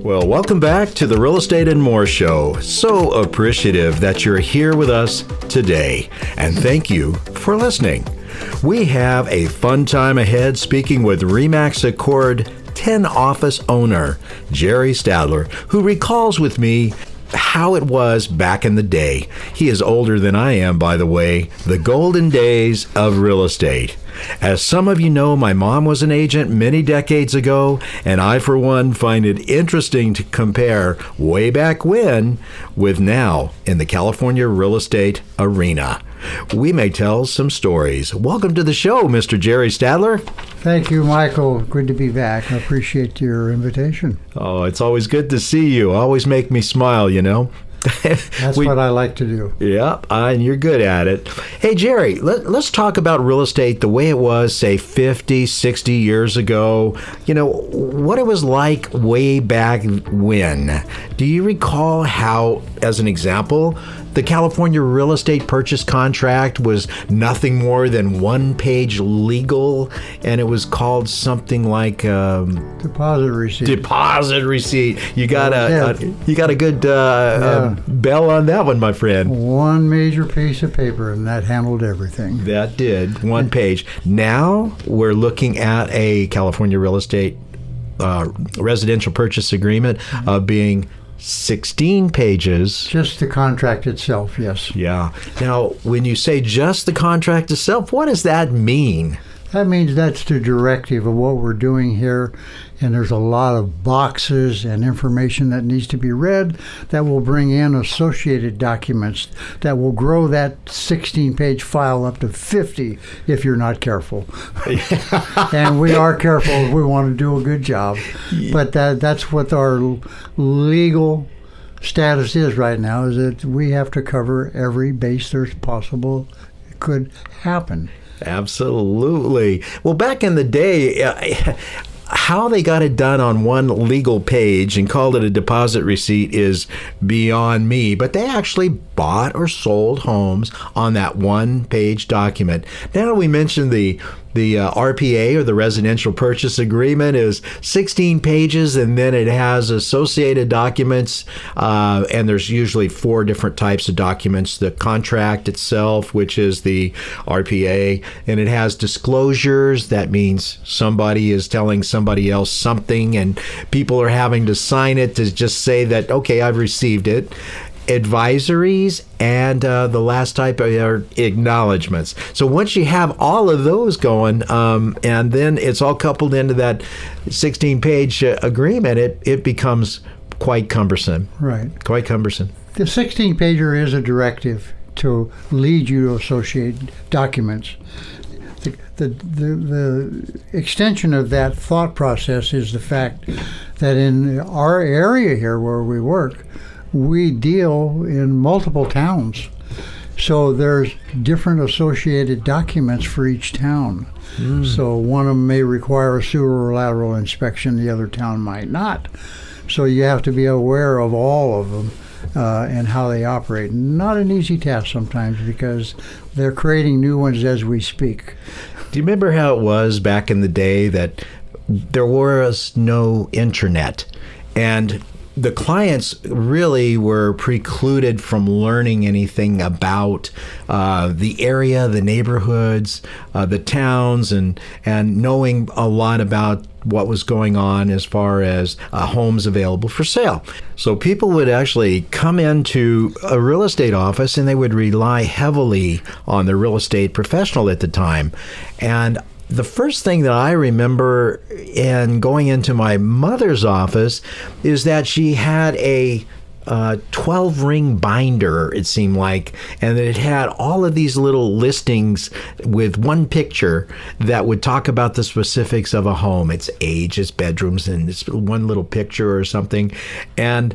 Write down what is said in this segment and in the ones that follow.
Well, welcome back to the Real Estate and More Show. So appreciative that you're here with us today, and thank you for listening. We have a fun time ahead speaking with RE/MAX Accord 10 office owner, Jerry Stadtler, who recalls with me how it was back in the day. He is older than I am, by the way, the golden days of real estate. As some of you know, my mom was an agent many decades ago, and I, for one, find it interesting to compare way back when with now in the California real estate arena. We may tell some stories. Welcome to the show, Mr. Jerry Stadtler. Thank you, Michael. Good to be back. I appreciate your invitation. Oh, it's always good to see you. Always make me smile, you know. That's what I like to do. Yep, and you're good at it. Hey, Jerry, let's talk about real estate the way it was, say, 50, 60 years ago. You know, what it was like way back when. Do you recall how, as an example, the California real estate purchase contract was nothing more than one-page legal, and it was called something like deposit receipt. Deposit receipt. You got a good bell on that one, my friend. One major piece of paper, and that handled everything. That did. One page. Now we're looking at a California real estate residential purchase agreement being 16 pages. Just the contract itself, yes. Yeah. Now, when you say just the contract itself, what does that mean? That means that's the directive of what we're doing here, and there's a lot of boxes and information that needs to be read that will bring in associated documents that will grow that 16-page file up to 50 if you're not careful. And we are careful. We want to do a good job. But that's what our legal status is right now, is that we have to cover every base there's possible could happen. Absolutely. Well, back in the day, how they got it done on one legal page and called it a deposit receipt is beyond me. But they actually bought or sold homes on that one-page document. Now we mentioned the RPA, or the Residential Purchase Agreement, is 16 pages, and then it has associated documents, and there's usually 4 different types of documents. The contract itself, which is the RPA, and it has disclosures. That means somebody is telling somebody else something, and people are having to sign it to just say that, okay, I've received it. Advisories, and the last type are acknowledgments. So once you have all of those going, and then it's all coupled into that 16-page agreement, it becomes quite cumbersome. Right. Quite cumbersome. The 16-pager is a directive to lead you to associate documents. The extension of that thought process is the fact that in our area here where we work, we deal in multiple towns. So there's different associated documents for each town. So one of them may require a sewer or lateral inspection, the other town might not. So you have to be aware of all of them and how they operate. Not an easy task sometimes, because they're creating new ones as we speak. Do you remember how it was back in the day that there was no internet, and the clients really were precluded from learning anything about the area, the neighborhoods, the towns, and knowing a lot about what was going on as far as homes available for sale. So people would actually come into a real estate office, and they would rely heavily on the real estate professional at the time. And the first thing that I remember in going into my mother's office is that she had a 12-ring binder, it seemed like, and it had all of these little listings with one picture that would talk about the specifics of a home, its age, its bedrooms, and it's one little picture or something. And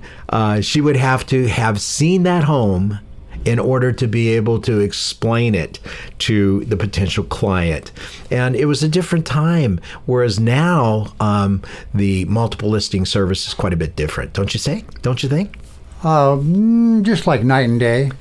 she would have to have seen that home in order to be able to explain it to the potential client. And it was a different time, whereas now the multiple listing service is quite a bit different, don't you say? Don't you think? Just like night and day.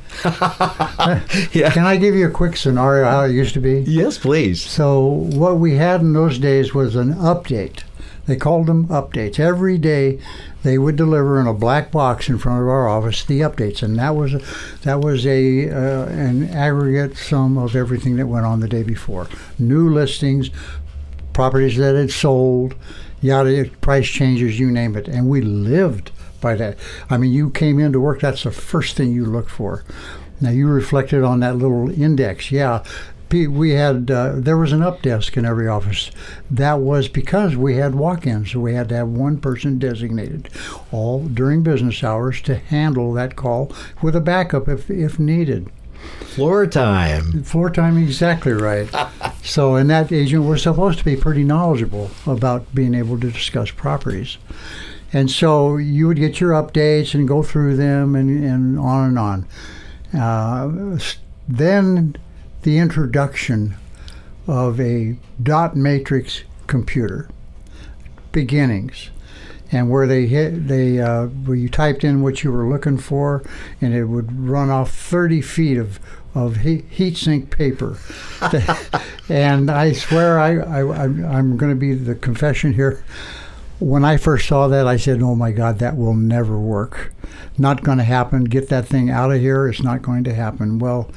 Yeah. Can I give you a quick scenario how it used to be? Yes, please. So what we had in those days was an update. They called them updates. Every day they would deliver in a black box in front of our office the updates, and that was an aggregate sum of everything that went on the day before. New listings, properties that had sold, yada, price changes, you name it. And we lived by that. I mean, you came into work, that's the first thing you looked for. Now, you reflected on that little index. Yeah, we had, there was an up desk in every office. That was because we had walk-ins, so we had to have one person designated all during business hours to handle that call with a backup if needed. Floor time. Floor time, exactly right. So, and that agent was supposed to be pretty knowledgeable about being able to discuss properties. And so you would get your updates and go through them and on. Then the introduction of a dot matrix computer, beginnings, and where where you typed in what you were looking for, and it would run off 30 feet of heat sink paper. And I swear I'm going to be the confession here. When I first saw that, I said, oh my God, that will never work. Not going to happen. Get that thing out of here. It's not going to happen. Well,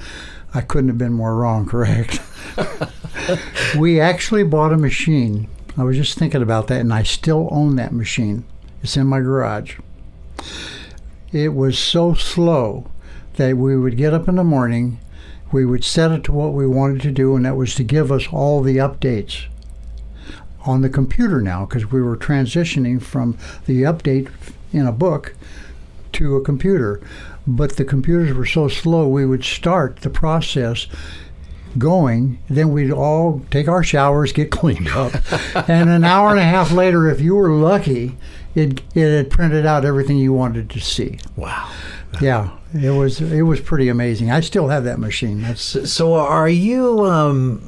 I couldn't have been more wrong, correct? We actually bought a machine. I was just thinking about that, and I still own that machine. It's in my garage. It was so slow that we would get up in the morning, we would set it to what we wanted to do, and that was to give us all the updates on the computer now, because we were transitioning from the update in a book to a computer. But the computers were so slow, we would start the process going, then we'd all take our showers, get cleaned up, and an hour and a half later, if you were lucky, it had printed out everything you wanted to see. Wow. Yeah, it was pretty amazing. I still have that machine. So are you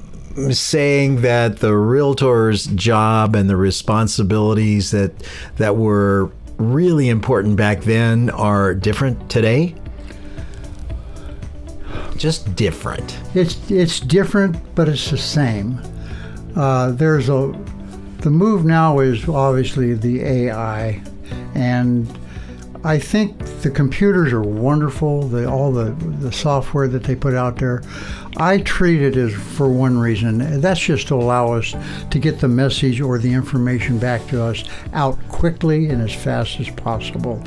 saying that the realtor's job and the responsibilities that were really important back then are different today? Just different. It's different, but it's the same. The move now is obviously the AI, and I think the computers are wonderful. All the software that they put out there, I treat it as for one reason, and that's just to allow us to get the message or the information back to us out quickly and as fast as possible.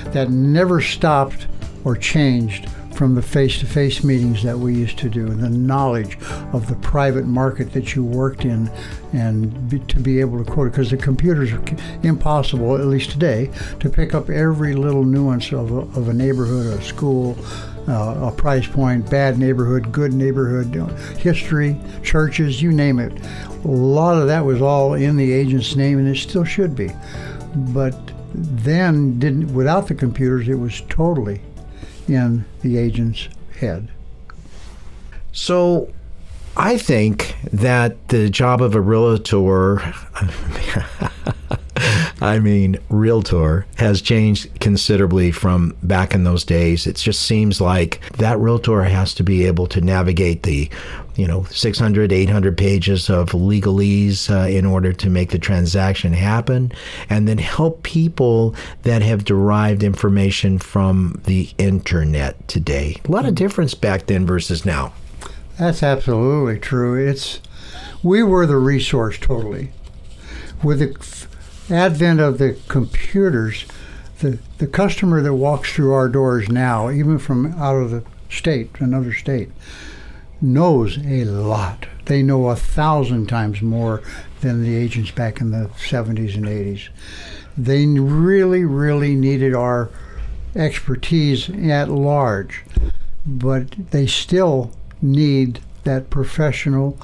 That never stopped or changed from the face-to-face meetings that we used to do, the knowledge of the private market that you worked in, and to be able to quote it, because the computers are impossible, at least today, to pick up every little nuance of a neighborhood, a school, a price point, bad neighborhood, good neighborhood, history, churches, you name it. A lot of that was all in the agent's name, and it still should be. But then, without the computers, it was totally in the agent's head. So I think that the job of a realtor, realtor, has changed considerably from back in those days. It just seems like that realtor has to be able to navigate the 600, 800 pages of legalese in order to make the transaction happen, and then help people that have derived information from the internet today. A lot of difference back then versus now. That's absolutely true. We were the resource totally. With the advent of the computers, the customer that walks through our doors now, even from out of the state, another state, knows a lot. They know 1,000 times more than the agents back in the 70s and 80s. They really, really needed our expertise at large, but they still need that professional,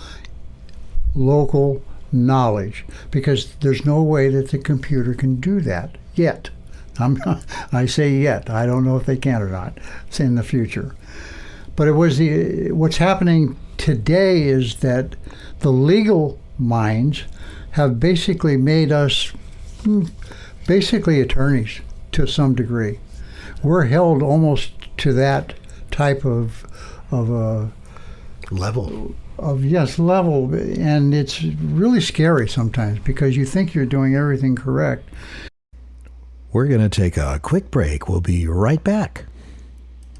local knowledge, because there's no way that the computer can do that yet. I say yet. I don't know if they can or not. It's in the future. But what's happening today is that the legal minds have basically made us basically attorneys to some degree. We're held almost to that type of a level. level, and it's really scary sometimes because you think you're doing everything correct. We're going to take a quick break. We'll be right back.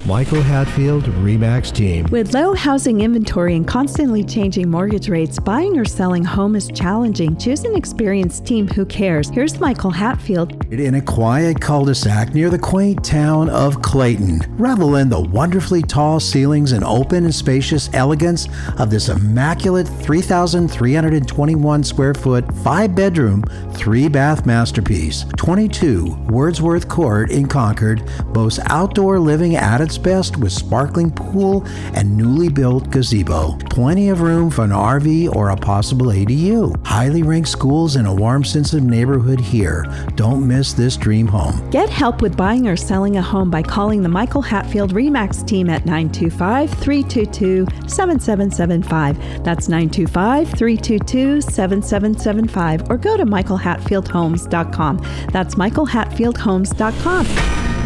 Michael Hatfield, RE/MAX team. With low housing inventory and constantly changing mortgage rates, buying or selling home is challenging. Choose an experienced team who cares. Here's Michael Hatfield. In a quiet cul-de-sac near the quaint town of Clayton, revel in the wonderfully tall ceilings and open and spacious elegance of this immaculate 3,321 square foot, 5-bedroom, 3-bath masterpiece. 22 Wordsworth Court in Concord boasts outdoor living at its best with sparkling pool and newly built gazebo. Plenty of room for an RV or a possible ADU. Highly ranked schools and a warm sense of neighborhood here. Don't miss this dream home. Get help with buying or selling a home by calling the Michael Hatfield RE/MAX team at 925-322-7775. That's 925-322-7775, or go to michaelhatfieldhomes.com. That's michaelhatfieldhomes.com.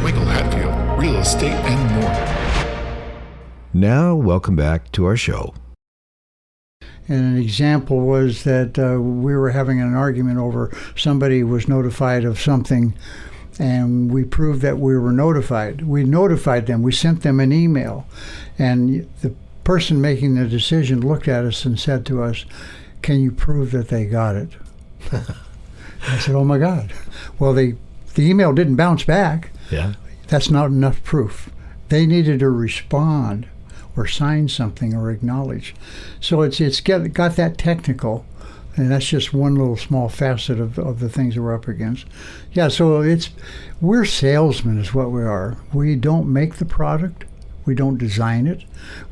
Michael Hatfield, real estate and more. Now, welcome back to our show. And an example was that we were having an argument over somebody was notified of something, and we proved that we were notified. We notified them. We sent them an email, and the person making the decision looked at us and said to us, "Can you prove that they got it?" I said, "Oh my God." Well, the email didn't bounce back. Yeah. That's not enough proof. They needed to respond or sign something or acknowledge. So it's got that technical, and that's just one little small facet of the things that we're up against. Yeah, so we're salesmen is what we are. We don't make the product. We don't design it.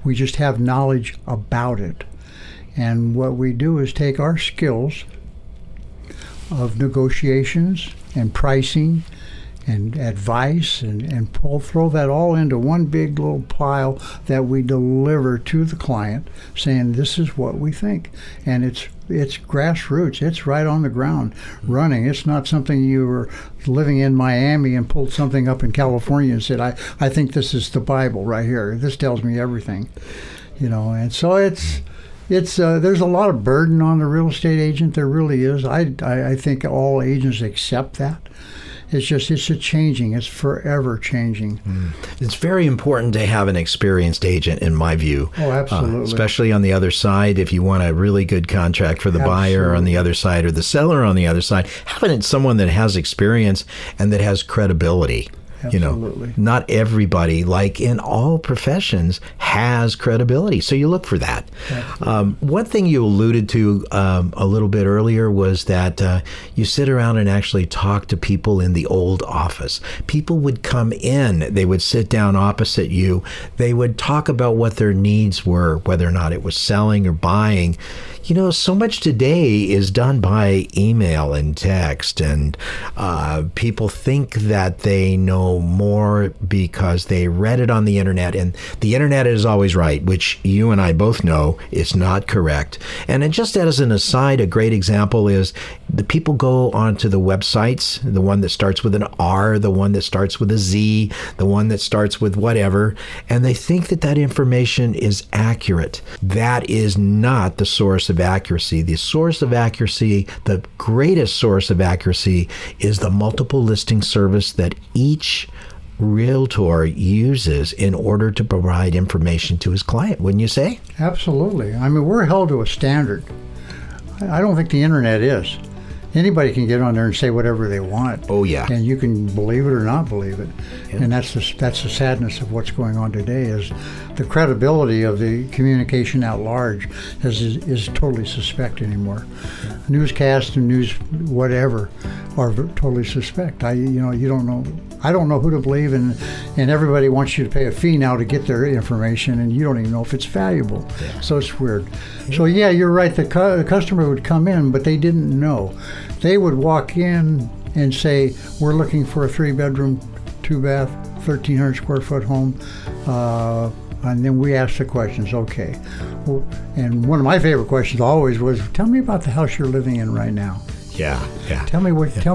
We just have knowledge about it. And what we do is take our skills of negotiations and pricing and advice and throw that all into one big little pile that we deliver to the client, saying this is what we think. And it's grassroots. It's right on the ground running. It's not something you were living in Miami and pulled something up in California and said, I think this is the Bible right here. This tells me everything. And so it's there's a lot of burden on the real estate agent. There really is. I think all agents accept that. It's changing. It's forever changing. It's very important to have an experienced agent, in my view. Oh, absolutely. Especially on the other side, if you want a really good contract for the buyer on the other side or the seller on the other side, having someone that has experience and that has credibility. Absolutely. Not everybody, like in all professions, has credibility. So you look for that. One thing you alluded to a little bit earlier was that you sit around and actually talk to people in the old office. People would come in, they would sit down opposite you, they would talk about what their needs were, whether or not it was selling or buying. So much today is done by email and text, and people think that they know more because they read it on the internet, and the internet is always right, which you and I both know is not correct. And just as an aside, a great example is the people go onto the websites, the one that starts with an R, the one that starts with a Z, the one that starts with whatever, and they think that information is accurate. That is not the source of accuracy. The source of accuracy, the greatest source of accuracy, is the multiple listing service that each realtor uses in order to provide information to his client, wouldn't you say? Absolutely. I mean, we're held to a standard. I don't think the internet is. Anybody can get on there and say whatever they want. Oh, yeah. And you can believe it or not believe it. Yeah. And that's the sadness of what's going on today, is the credibility of the communication at large is totally suspect anymore. Yeah. Newscasts and news whatever are totally suspect. You don't know. I don't know who to believe, and everybody wants you to pay a fee now to get their information, and you don't even know if it's valuable. Yeah. So it's weird. Yeah. So yeah, you're right. The customer would come in, but they didn't know. They would walk in and say, "We're looking for a 3-bedroom, 2-bath, 1,300 square foot home," and then we ask the questions. Okay, well, and one of my favorite questions always was, "Tell me about the house you're living in right now." Yeah, yeah. Tell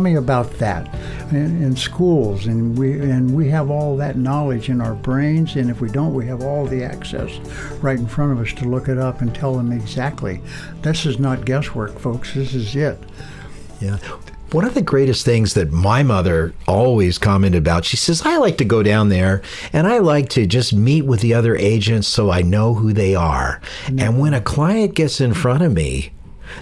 me about that. In schools, and we have all that knowledge in our brains, and if we don't, we have all the access right in front of us to look it up and tell them exactly. This is not guesswork, folks. This is it. Yeah. One of the greatest things that my mother always commented about, she says, I like to go down there and I like to just meet with the other agents so I know who they are. And when a client gets in front of me,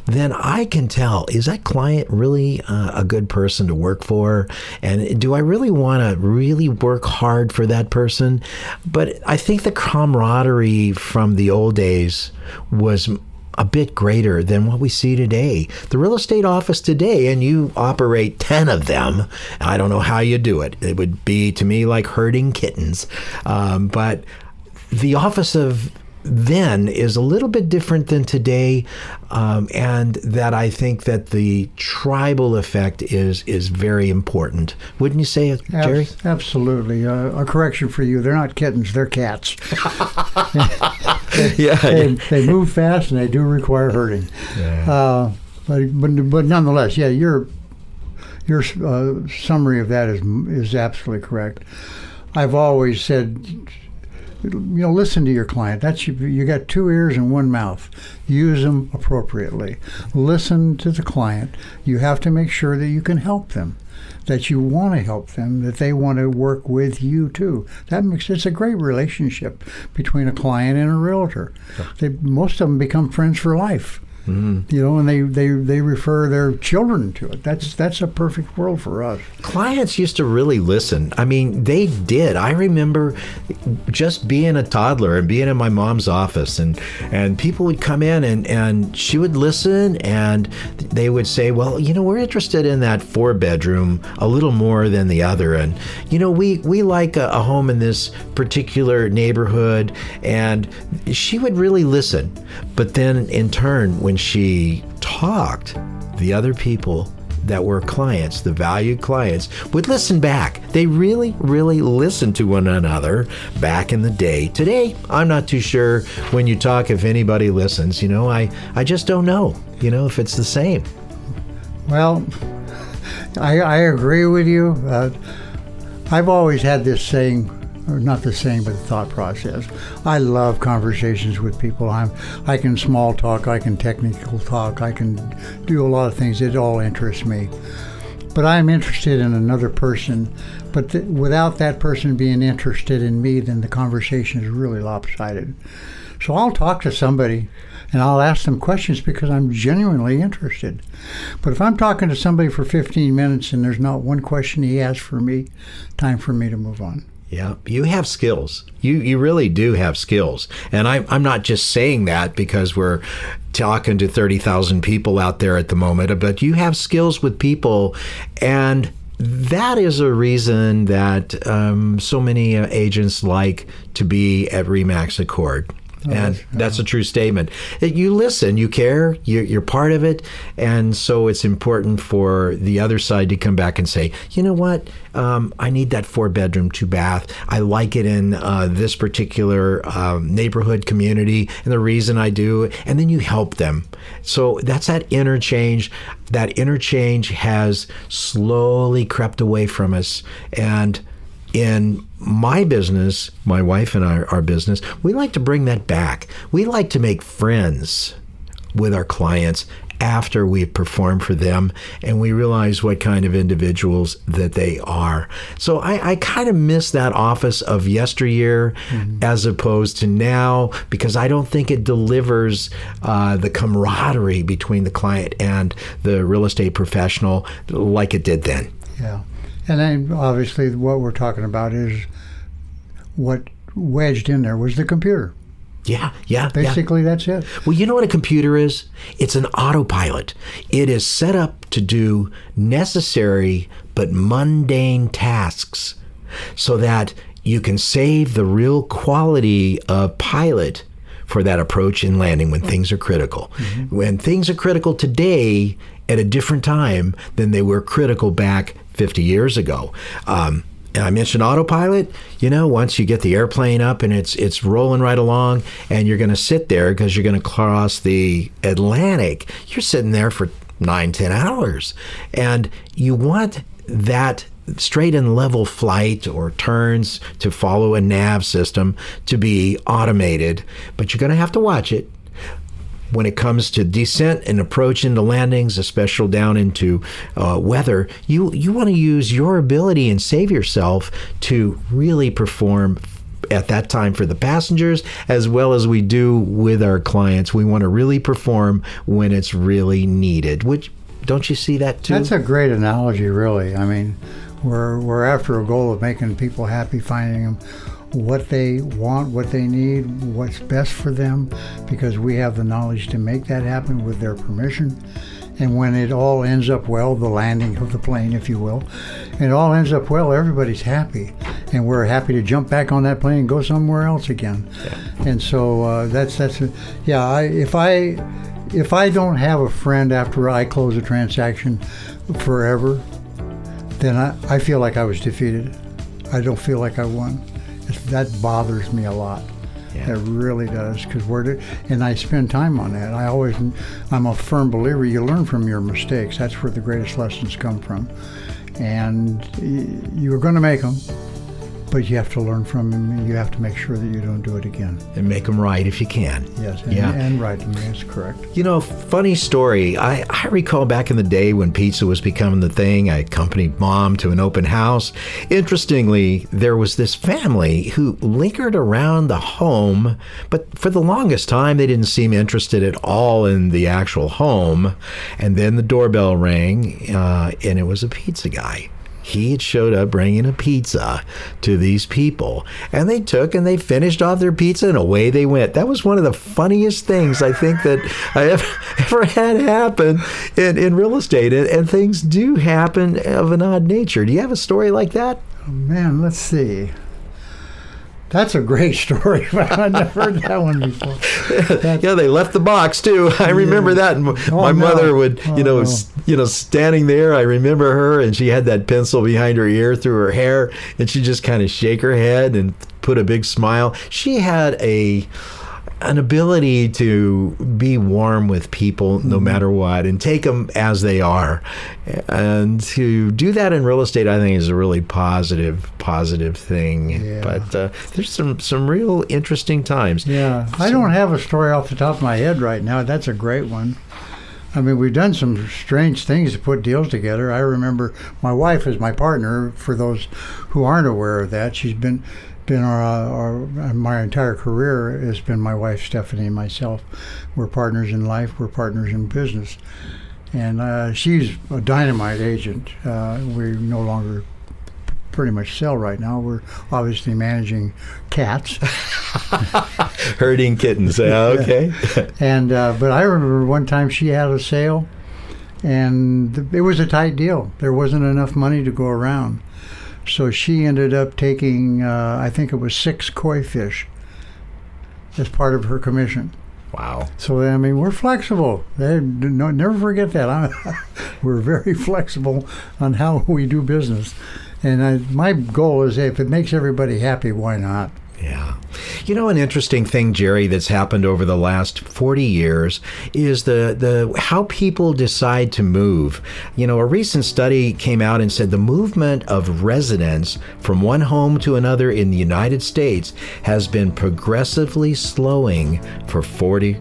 then I can tell, is that client really a good person to work for? And do I really want to really work hard for that person? But I think the camaraderie from the old days was a bit greater than what we see today. The real estate office today, and you operate 10 of them, I don't know how you do it. It would be, to me, like herding kittens. But the office of then is a little bit different than today, and that I think that the tribal effect is very important. Wouldn't you say it, Jerry? Absolutely. A correction for you: they're not kittens; they're cats. They move fast and they do require herding. Yeah. But nonetheless, yeah, your summary of that is absolutely correct. I've always said, listen to your client. You got 2 ears and 1 mouth. Use them appropriately. Listen to the client. You have to make sure that you can help them, that you want to help them, that they want to work with you too. It's a great relationship between a client and a realtor. Most of them become friends for life. Mm-hmm. And they refer their children to it. That's a perfect world for us. Clients used to really listen. I mean, they did. I remember just being a toddler and being in my mom's office, and people would come in and she would listen, and they would say, well, we're interested in that 4-bedroom a little more than the other, and we like a home in this particular neighborhood, and she would really listen. But then in turn, when she talked, the other people that were clients, the valued clients, would listen back. They really, really listened to one another back in the day. Today, I'm not too sure when you talk if anybody listens. I just don't know, if it's the same. Well, I agree with you. I've always had this saying, or not the saying, but the thought process. I love conversations with people. I can small talk, I can technical talk, I can do a lot of things. It all interests me. But I'm interested in another person. But without that person being interested in me, then the conversation is really lopsided. So I'll talk to somebody and I'll ask them questions because I'm genuinely interested. But if I'm talking to somebody for 15 minutes and there's not one question he has for me, time for me to move on. Yeah, you have skills. You really do have skills. And I'm not just saying that because we're talking to 30,000 people out there at the moment, but you have skills with people. And that is a reason that so many agents like to be at RE/MAX Accord. And that's a true statement. You listen, you care, you're part of it, and so it's important for the other side to come back and say, you know what, I need that 4-bedroom, 2-bath. I like it in this particular neighborhood community, and the reason I do, and then you help them. So that's that interchange. That interchange has slowly crept away from us, and in my business, my wife and our business, we like to bring that back. We like to make friends with our clients after we perform for them and we realize what kind of individuals that they are. So I kind of miss that office of yesteryear as opposed to now, because I don't think it delivers the camaraderie between the client and the real estate professional like it did then. Yeah. And then obviously what we're talking about is what wedged in there was the computer. Yeah. Basically, that's it. Well, you know what a computer is? It's an autopilot. It is set up to do necessary but mundane tasks so that you can save the real quality of pilot for that approach and landing when things are critical. Mm-hmm. When things are critical today at a different time than they were critical back 50 years ago. And I mentioned autopilot. Once you get the airplane up and it's rolling right along and you're going to sit there because you're going to cross the Atlantic, you're sitting there for 9-10 hours. And you want that straight and level flight or turns to follow a nav system to be automated, but you're going to have to watch it. When it comes to descent and approach into landings, especially down into weather, you want to use your ability and save yourself to really perform at that time for the passengers, as well as we do with our clients. We want to really perform when it's really needed. Which, don't you see that too? That's a great analogy, really. I mean, we're after a goal of making people happy, finding them what they want, what they need, what's best for them, because we have the knowledge to make that happen with their permission. And when it all ends up well, the landing of the plane, if you will, it all ends up well, everybody's happy. And we're happy to jump back on that plane and go somewhere else again. Yeah. And so if I don't have a friend after I close a transaction forever, then I feel like I was defeated. I don't feel like I won. That bothers me a lot. Yeah. It really does, because and I spend time on that. I'm a firm believer you learn from your mistakes. That's where the greatest lessons come from. And you're going to make them, but you have to learn from them, and you have to make sure that you don't do it again. And make them right if you can. Yes, and right them, that's correct. You know, funny story. I recall back in the day when pizza was becoming the thing, I accompanied Mom to an open house. Interestingly, there was this family who lingered around the home, but for the longest time, they didn't seem interested at all in the actual home. And then the doorbell rang, and it was a pizza guy. He had showed up bringing a pizza to these people, and they took and they finished off their pizza, and away they went. That was one of the funniest things I think that I ever had happen in real estate, and things do happen of an odd nature. Do you have a story like that? Oh, man, let's see. That's a great story. I've never heard that one before. Yeah, they left the box too. I remember that. My mother would, standing there. I remember her, and she had that pencil behind her ear through her hair, and she just kind of shake her head and put a big smile. She had an ability to be warm with people no matter what, and take them as they are. And to do that in real estate, I think, is a really positive thing. Yeah. But there's some real interesting times. Yeah, I don't have a story off the top of my head right now. That's a great one. I mean, we've done some strange things to put deals together. I remember my wife is my partner. For those who aren't aware of that, she's been my entire career has been my wife Stephanie and myself. We're partners in life. We're partners in business. And she's a dynamite agent. We no longer pretty much sell right now. We're obviously managing cats. Herding kittens. Okay. And but I remember one time she had a sale, and it was a tight deal. There wasn't enough money to go around. So she ended up taking, I think it was 6 koi fish as part of her commission. Wow. So, I mean, we're flexible. Never forget that. We're very flexible on how we do business. And my goal is, if it makes everybody happy, why not? Yeah. You know, an interesting thing, Jerry, that's happened over the last 40 years is the how people decide to move. You know, a recent study came out and said the movement of residents from one home to another in the United States has been progressively slowing for 40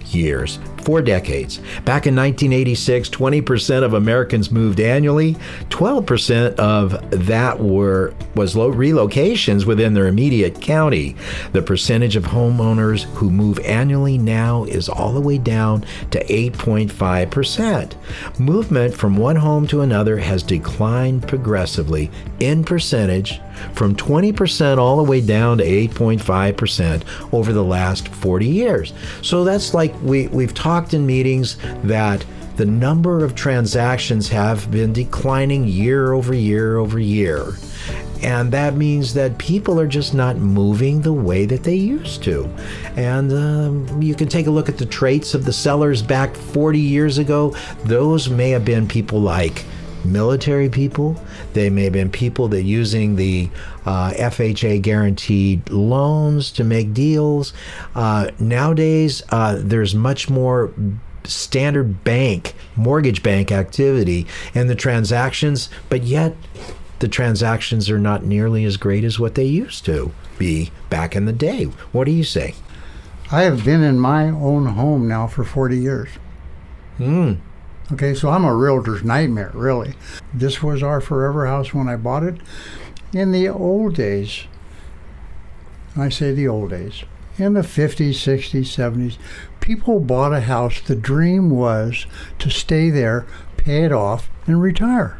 years. 4 decades. Back in 1986, 20% of Americans moved annually. 12% of that was relocations within their immediate county. The percentage of homeowners who move annually now is all the way down to 8.5%. Movement from one home to another has declined progressively in percentage from 20% all the way down to 8.5% over the last 40 years. So that's like we've talked in meetings that the number of transactions have been declining year over year over year. And that means that people are just not moving the way that they used to. And you can take a look at the traits of the sellers back 40 years ago. Those may have been people like military people. They may have been people that using the FHA guaranteed loans to make deals. Nowadays, there's much more standard mortgage bank activity and the transactions, but yet the transactions are not nearly as great as what they used to be back in the day. What do you say? I have been in my own home now for 40 years. Okay, so I'm a realtor's nightmare, really. This was our forever house when I bought it. In the old days, I say the old days, in the 50s, 60s, 70s, people bought a house. The dream was to stay there, pay it off, and retire.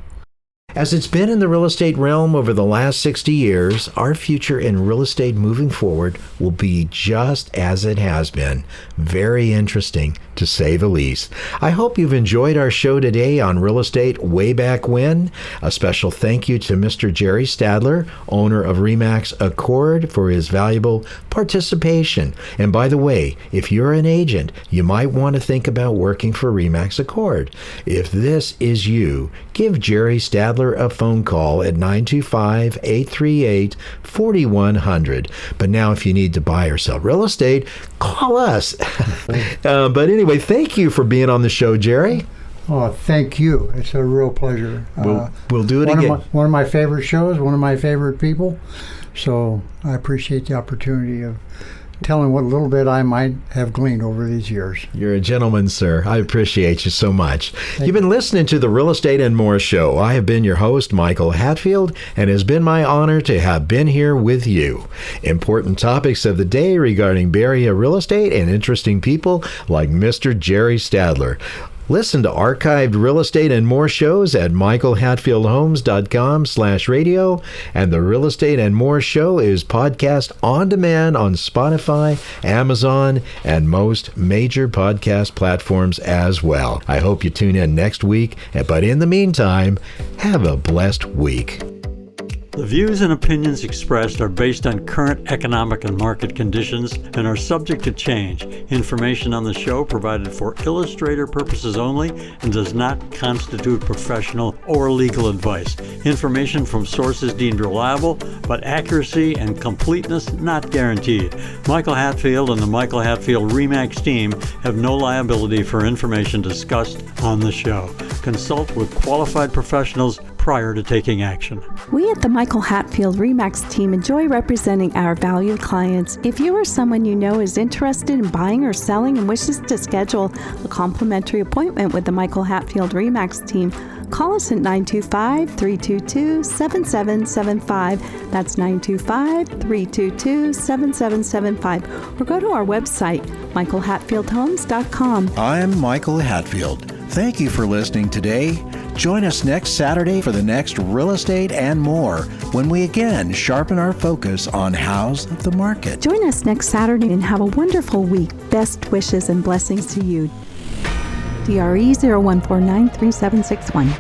As it's been in the real estate realm over the last 60 years, our future in real estate moving forward will be just as it has been. Very interesting, to say the least. I hope you've enjoyed our show today on real estate way back when. A special thank you to Mr. Jerry Stadtler, owner of RE/MAX Accord, for his valuable participation. And by the way, if you're an agent, you might want to think about working for RE/MAX Accord. If this is you, give Jerry Stadtler a phone call at 925-838-4100. But now if you need to buy or sell real estate, call us. But anyway, thank you for being on the show, Jerry. Oh, thank you. It's a real pleasure. We'll do it again. One of my favorite shows, one of my favorite people. So I appreciate the opportunity of telling what little bit I might have gleaned over these years. You're a gentleman, sir. I appreciate you so much. You've been listening to the Real Estate and More Show. I have been your host, Michael Hatfield, and it has been my honor to have been here with you. Important topics of the day regarding Bay Area real estate and interesting people like Mr. Jerry Stadtler. Listen to archived real estate and more shows at michaelhatfieldhomes.com/radio. And the Real Estate and More Show is podcast on demand on Spotify, Amazon, and most major podcast platforms as well. I hope you tune in next week. But in the meantime, have a blessed week. The views and opinions expressed are based on current economic and market conditions and are subject to change. Information on the show provided for illustrator purposes only and does not constitute professional or legal advice. Information from sources deemed reliable, but accuracy and completeness not guaranteed. Michael Hatfield and the Michael Hatfield RE/MAX team have no liability for information discussed on the show. Consult with qualified professionals prior to taking action. We at the Michael Hatfield RE/MAX team enjoy representing our valued clients. If you or someone you know is interested in buying or selling and wishes to schedule a complimentary appointment with the Michael Hatfield RE/MAX team, call us at 925-322-7775. That's 925-322-7775. Or go to our website, michaelhatfieldhomes.com. I'm Michael Hatfield. Thank you for listening today. Join us next Saturday for the next Real Estate and More, when we again sharpen our focus on how's the market. Join us next Saturday and have a wonderful week. Best wishes and blessings to you. DRE 01493761.